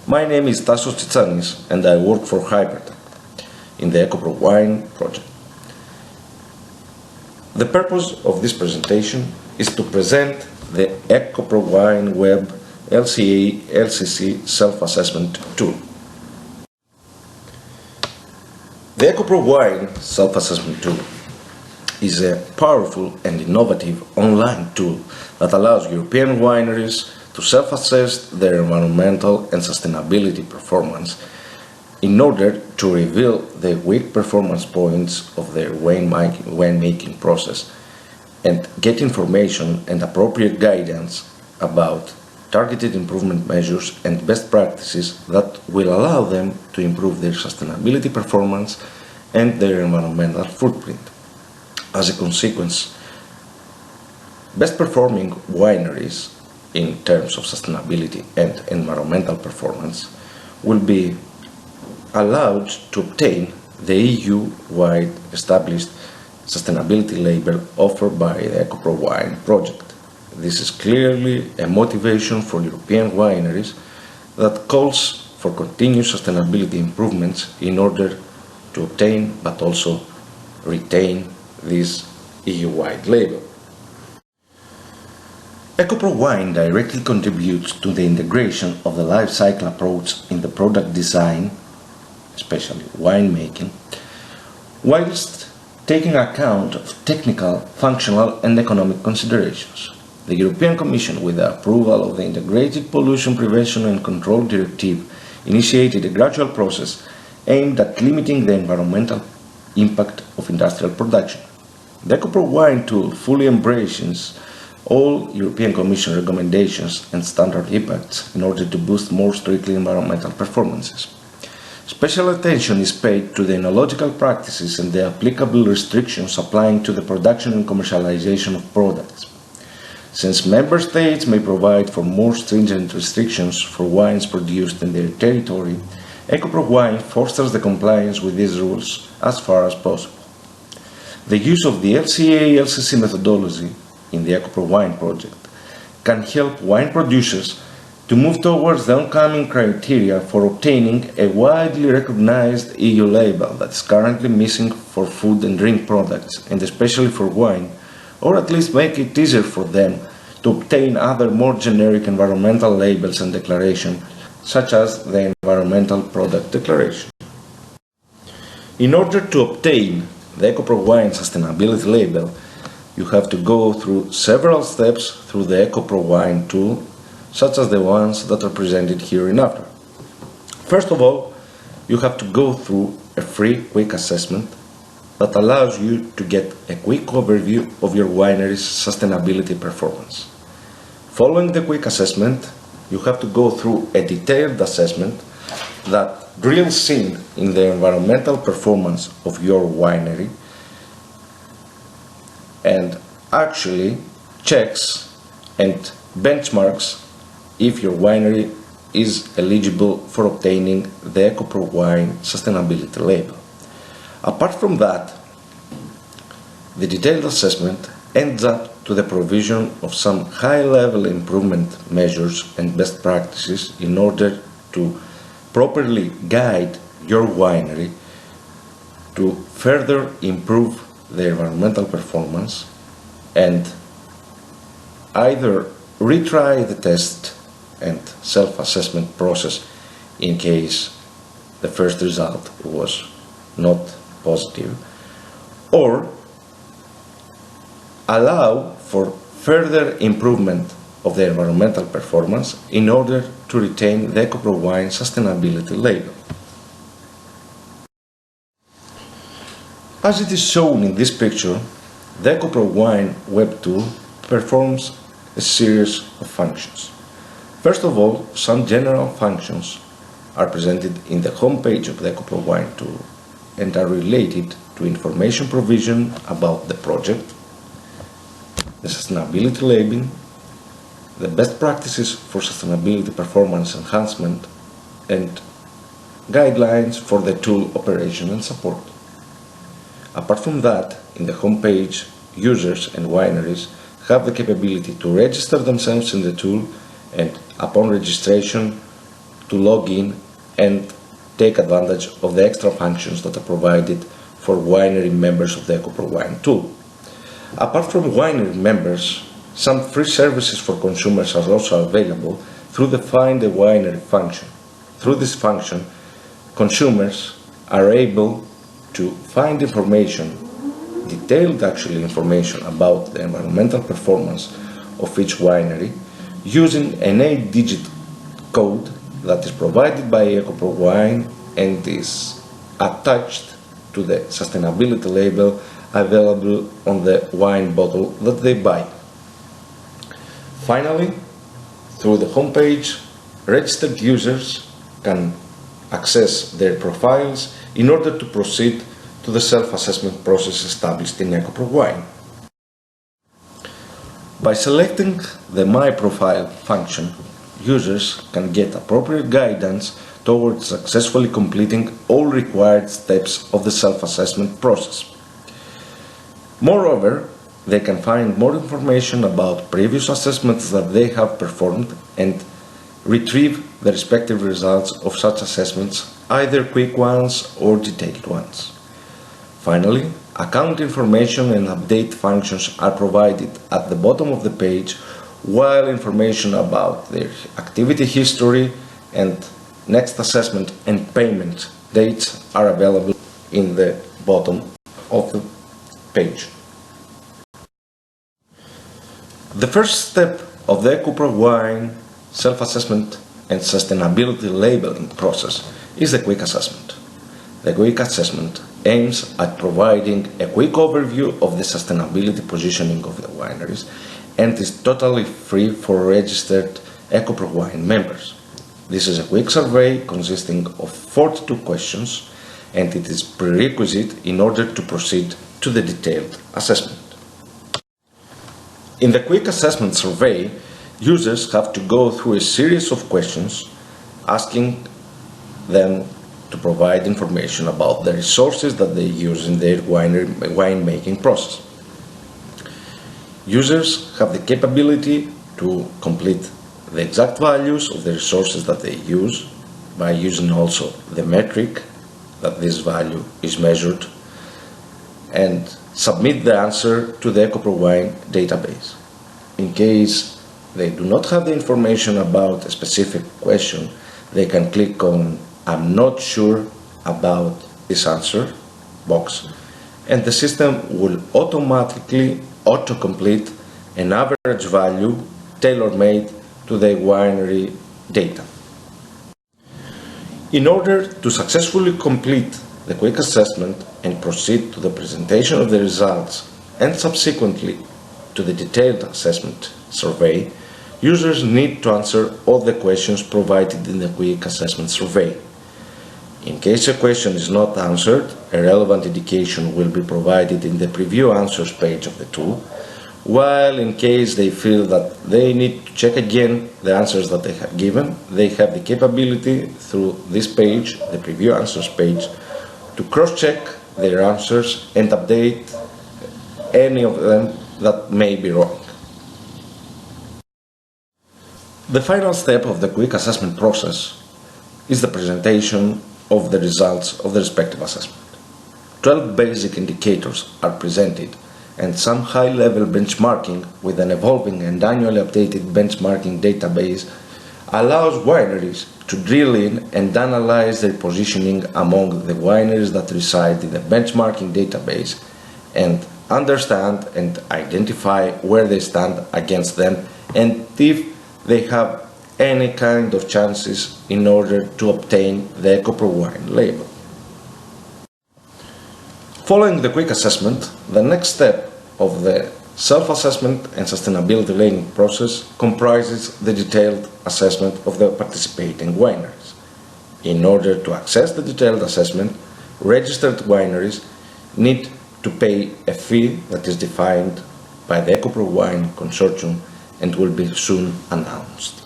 My name is Tassos Tsitsanis and I work for Hybrid in the Eco-prowine Project. The purpose of this presentation is to present the Eco-prowine Web LCA-LCC Self-Assessment Tool. The Eco-prowine Self-Assessment Tool is a powerful and innovative online tool that allows European wineries to self-assess their environmental and sustainability performance in order to reveal the weak performance points of their winemaking process and get information and appropriate guidance about targeted improvement measures and best practices that will allow them to improve their sustainability performance and their environmental footprint. As a consequence, best performing wineries in terms of sustainability and environmental performance will be allowed to obtain the EU-wide established sustainability label offered by the Eco-prowine Project. This is clearly a motivation for European wineries that calls for continuous sustainability improvements in order to obtain but also retain this EU-wide label. Eco-prowine directly contributes to the integration of the life cycle approach in the product design, especially winemaking, whilst taking account of technical, functional and economic considerations. The European Commission, with the approval of the Integrated Pollution Prevention and Control Directive, initiated a gradual process aimed at limiting the environmental impact of industrial production. The Eco-prowine tool fully embraces all European Commission recommendations and standard impacts in order to boost more strictly environmental performances. Special attention is paid to the enological practices and the applicable restrictions applying to the production and commercialization of products. Since Member States may provide for more stringent restrictions for wines produced in their territory, Eco-prowine fosters the compliance with these rules as far as possible. The use of the LCA-LCC methodology in the Eco-prowine Project can help wine producers to move towards the oncoming criteria for obtaining a widely recognized EU label that is currently missing for food and drink products, and especially for wine, or at least make it easier for them to obtain other more generic environmental labels and declarations, such as the Environmental Product Declaration. In order to obtain the Eco-prowine sustainability label, you have to go through several steps through the Eco-prowine tool, such as the ones that are presented hereinafter. First of all, you have to go through a free quick assessment that allows you to get a quick overview of your winery's sustainability performance. Following the quick assessment, you have to go through a detailed assessment that drills in the environmental performance of your winery and actually checks and benchmarks if your winery is eligible for obtaining the Eco-prowine sustainability label. Apart from that, the detailed assessment ends up to the provision of some high-level improvement measures and best practices in order to properly guide your winery to further improve the environmental performance and either retry the test and self-assessment process in case the first result was not positive, or allow for further improvement of the environmental performance in order to retain the Eco-prowine sustainability label. As it is shown in this picture, the Eco-prowine web tool performs a series of functions. First of all, some general functions are presented in the home page of the Eco-prowine tool and are related to information provision about the project, the sustainability labeling, the best practices for sustainability performance enhancement, and guidelines for the tool operation and support. Apart from that, in the home page, users and wineries have the capability to register themselves in the tool and, upon registration, to log in and take advantage of the extra functions that are provided for winery members of the ECO-PROWINE tool. Apart from winery members, some free services for consumers are also available through the Find a Winery function. Through this function, consumers are able to find information, detailed information about the environmental performance of each winery using an 8-digit code that is provided by ECO-PROWINE and is attached to the sustainability label available on the wine bottle that they buy. Finally, through the homepage, registered users can access their profiles in order to proceed to the self-assessment process established in ECO-PROWINE. By selecting the My Profile function, users can get appropriate guidance towards successfully completing all required steps of the self-assessment process. Moreover, they can find more information about previous assessments that they have performed and retrieve the respective results of such assessments, either quick ones or detailed ones. Finally, account information and update functions are provided at the bottom of the page, while information about their activity history and next assessment and payment dates are available in the bottom of the page. The first step of the ECO-PROWINE self-assessment and sustainability labeling process is the quick assessment. The quick assessment aims at providing a quick overview of the sustainability positioning of the wineries and is totally free for registered ECO-PROWINE members. This is a quick survey consisting of 42 questions, and it is prerequisite in order to proceed to the detailed assessment. In the quick assessment survey, users have to go through a series of questions asking them to provide information about the resources that they use in their winemaking process. Users have the capability to complete the exact values of the resources that they use by using also the metric that this value is measured and submit the answer to the ECO-PROWINE database. In case they do not have the information about a specific question, they can click on "I'm not sure about this answer" box, and the system will automatically auto-complete an average value tailor-made to the winery data. In order to successfully complete the quick assessment and proceed to the presentation of the results and subsequently to the detailed assessment survey, users need to answer all the questions provided in the quick assessment survey. In case a question is not answered, a relevant indication will be provided in the preview answers page of the tool, while in case they feel that they need to check again the answers that they have given, they have the capability through this page, the preview answers page, to cross-check their answers and update any of them that may be wrong. The final step of the quick assessment process is the presentation of the results of the respective assessment. 12 basic indicators are presented, and some high-level benchmarking with an evolving and annually updated benchmarking database allows wineries to drill in and analyze their positioning among the wineries that reside in the benchmarking database and understand and identify where they stand against them and if they have any kind of chances in order to obtain the ECO-PROWINE label. Following the quick assessment, the next step of the self-assessment and sustainability labeling process comprises the detailed assessment of the participating wineries. In order to access the detailed assessment, registered wineries need to pay a fee that is defined by the Eco-prowine consortium and will be soon announced.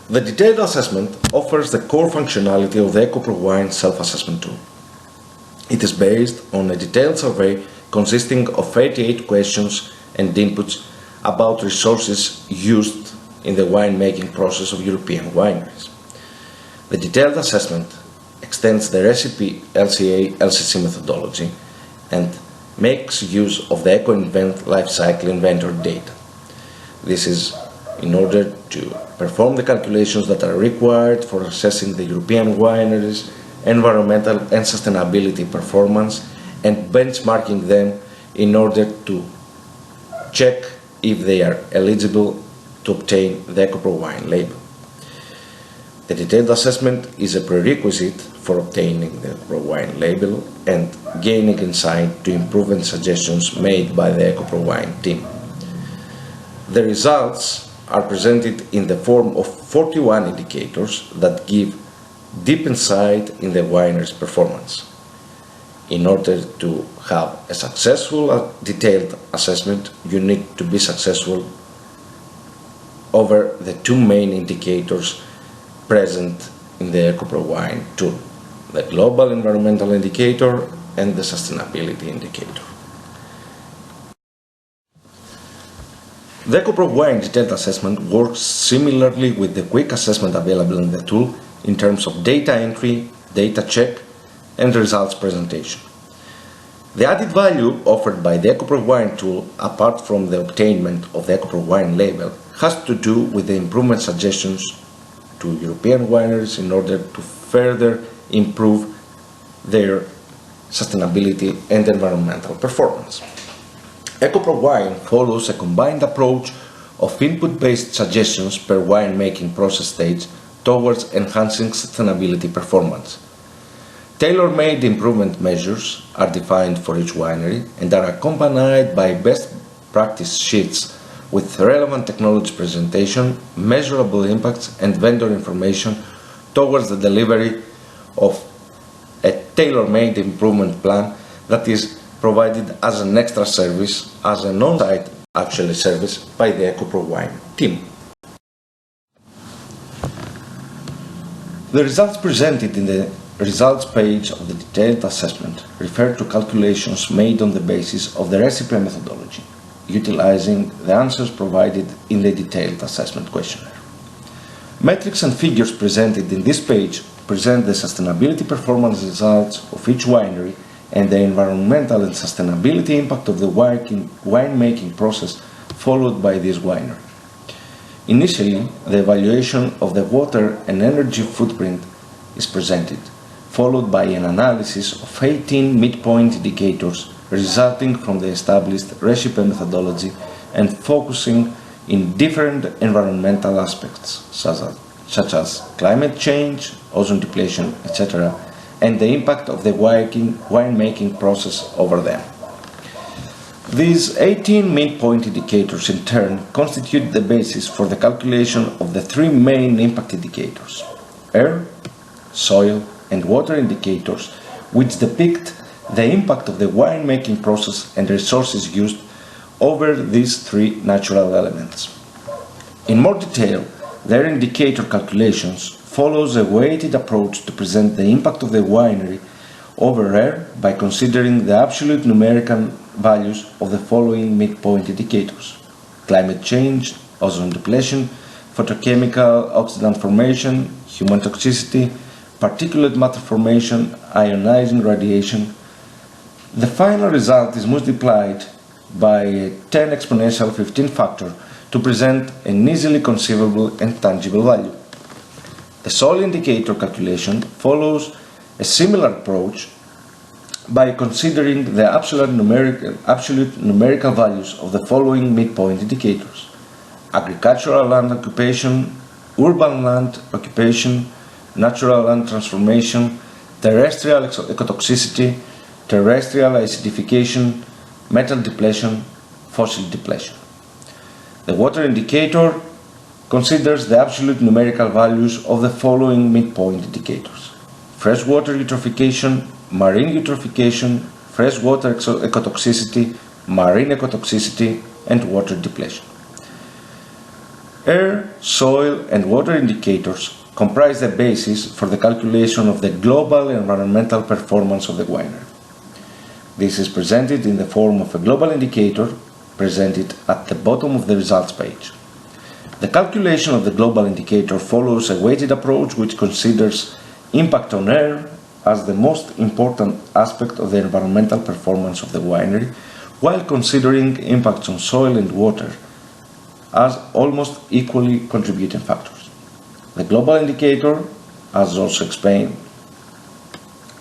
The detailed assessment offers the core functionality of the Eco-PROWINE self-assessment tool. It is based on a detailed survey consisting of 88 questions and inputs about resources used in the winemaking process of European wineries. The detailed assessment extends the recipe LCA-LCC methodology and makes use of the Eco-invent life cycle inventory data. This is in order to perform the calculations that are required for assessing the European wineries' environmental and sustainability performance and benchmarking them in order to check if they are eligible to obtain the Eco-PROWINE label. The detailed assessment is a prerequisite for obtaining the PROWINE label and gaining insight to improvement suggestions made by the Eco-PROWINE team. The results are presented in the form of 41 indicators that give deep insight in the winery's performance. In order to have a successful detailed assessment, you need to be successful over the two main indicators present in the Eco-PROWINE tool, the Global Environmental Indicator and the Sustainability Indicator. The Eco-PROWINE detailed assessment works similarly with the quick assessment available in the tool in terms of data entry, data check, and results presentation. The added value offered by the Eco-PROWINE tool, apart from the obtainment of the Eco-PROWINE label, has to do with the improvement suggestions to European wineries in order to further improve their sustainability and environmental performance. Eco-PROWINE follows a combined approach of input-based suggestions per winemaking process stage towards enhancing sustainability performance. Tailor-made improvement measures are defined for each winery and are accompanied by best practice sheets with relevant technology presentation, measurable impacts, and vendor information towards the delivery of a tailor-made improvement plan that is provided as an extra service, as an on-site service by the Eco-PROWINE team. The results presented in the results page of the detailed assessment refer to calculations made on the basis of the recipe methodology, utilizing the answers provided in the detailed assessment questionnaire. Metrics and figures presented in this page present the sustainability performance results of each winery and the environmental and sustainability impact of the winemaking process followed by this winery. Initially, the evaluation of the water and energy footprint is presented, followed by an analysis of 18 midpoint indicators resulting from the established recipe methodology and focusing in different environmental aspects such as climate change, ozone depletion, etc., and the impact of the winemaking process over them. These 18 midpoint indicators in turn constitute the basis for the calculation of the three main impact indicators: air, soil, and water indicators, which depict the impact of the winemaking process and resources used over these three natural elements. In more detail, their indicator calculations follows a weighted approach to present the impact of the winery over air by considering the absolute numerical values of the following midpoint indicators: climate change, ozone depletion, photochemical oxidant formation, human toxicity, particulate matter formation, ionizing radiation. The final result is multiplied by a 10 exponential 15 factor to present an easily conceivable and tangible value. The soil indicator calculation follows a similar approach by considering the absolute numerical values of the following midpoint indicators: agricultural land occupation, urban land occupation, natural land transformation, terrestrial ecotoxicity, terrestrial acidification, metal depletion, fossil depletion. The water indicator considers the absolute numerical values of the following midpoint indicators: freshwater eutrophication, marine eutrophication, freshwater ecotoxicity, marine ecotoxicity, and water depletion. Air, soil, and water indicators comprise the basis for the calculation of the global environmental performance of the winery. This is presented in the form of a global indicator presented at the bottom of the results page. The calculation of the global indicator follows a weighted approach which considers impact on air as the most important aspect of the environmental performance of the winery, while considering impacts on soil and water as almost equally contributing factors. The global indicator, as also explained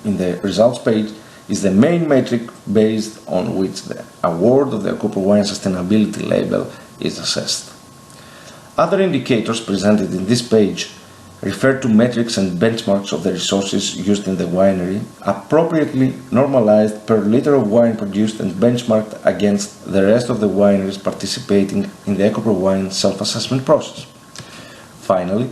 in the results page, is the main metric based on which the award of the Eco-PROWINE sustainability label is assessed. Other indicators presented in this page refer to metrics and benchmarks of the resources used in the winery, appropriately normalized per liter of wine produced and benchmarked against the rest of the wineries participating in the Eco-PROWINE self-assessment process. Finally,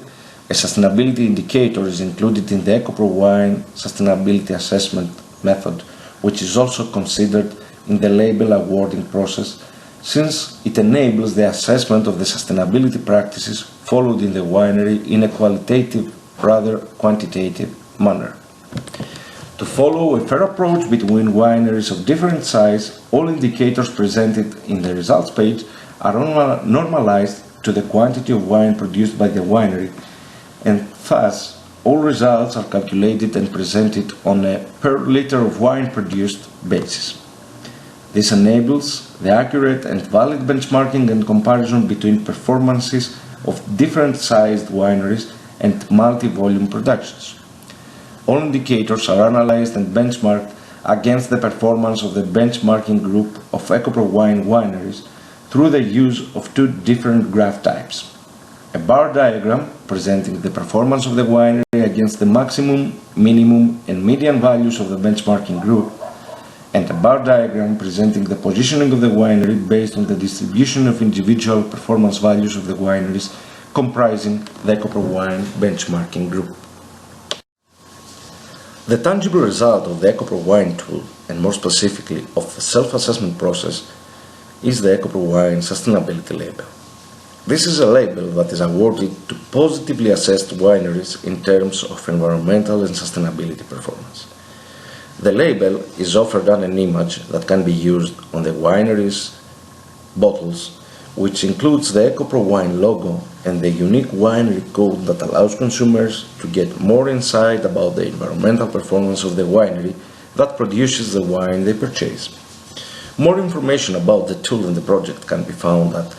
a sustainability indicator is included in the Eco-PROWINE sustainability assessment method, which is also considered in the label awarding process, since it enables the assessment of the sustainability practices followed in the winery in a qualitative rather quantitative manner. To follow a fair approach between wineries of different size, all indicators presented in the results page are normalized to the quantity of wine produced by the winery, and thus all results are calculated and presented on a per liter of wine produced basis. This enables the accurate and valid benchmarking and comparison between performances of different sized wineries and multi-volume productions. All indicators are analyzed and benchmarked against the performance of the benchmarking group of Eco-PROWINE wineries through the use of two different graph types: a bar diagram presenting the performance of the winery against the maximum, minimum and median values of the benchmarking group, and a bar diagram presenting the positioning of the winery based on the distribution of individual performance values of the wineries comprising the Eco-PROWINE benchmarking group. The tangible result of the Eco-PROWINE tool, and more specifically of the self-assessment process, is the Eco-PROWINE sustainability label. This is a label that is awarded to positively assessed wineries in terms of environmental and sustainability performance. The label is offered on an image that can be used on the winery's bottles, which includes the Eco-PROWINE logo and the unique winery code that allows consumers to get more insight about the environmental performance of the winery that produces the wine they purchase. More information about the tool and the project can be found at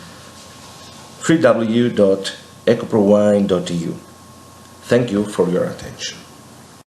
www.ecoprowine.eu. Thank you for your attention.